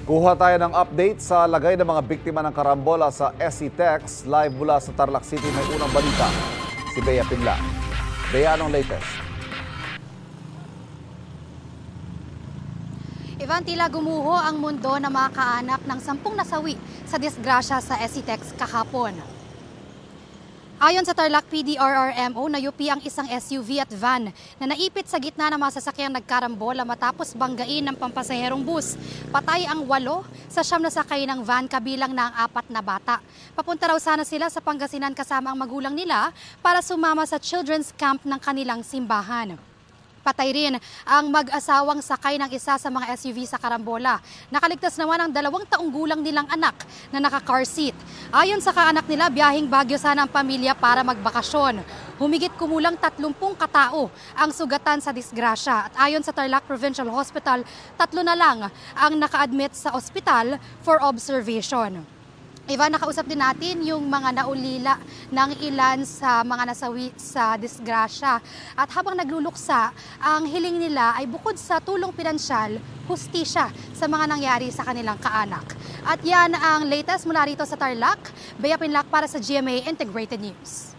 Kuha tayo ng update sa lagay ng mga biktima ng karambola sa SCTEX. Live mula sa Tarlac City, may unang balita. Si Bea Pinla. Bea, anong latest? Ivan, tila gumuho ang mundo na mga kaanak ng 10 nasawi sa disgrasya sa SCTEX kahapon. Ayon sa Tarlac PDRRMO, nayupi ang isang SUV at van na naipit sa gitna ng mga sasakyang nagkarambola matapos banggain ng pampasaherong bus. Patay ang 8 sa 9 na sakay ng van, kabilang na ang 4 na bata. Papunta raw sana sila sa Pangasinan kasama ang magulang nila para sumama sa children's camp ng kanilang simbahan. Patay rin ang mag-asawang sakay ng isa sa mga SUV sa karambola. Nakaligtas naman ang 2 taong gulang nilang anak na naka-car seat. Ayon sa kaanak nila, biyaheng Baguio sana ang pamilya para magbakasyon. Humigit kumulang 30 katao ang sugatan sa disgrasya. At ayon sa Tarlac Provincial Hospital, 3 na lang ang naka-admit sa ospital for observation. Ivan, nakausap din natin yung mga naulila ng ilan sa mga nasawi sa disgrasya. At habang nagluluksa, ang hiling nila ay bukod sa tulong pinansyal, hustisya sa mga nangyari sa kanilang kaanak. At yan ang latest mula rito sa Tarlac. Bea Pinlac para sa GMA Integrated News.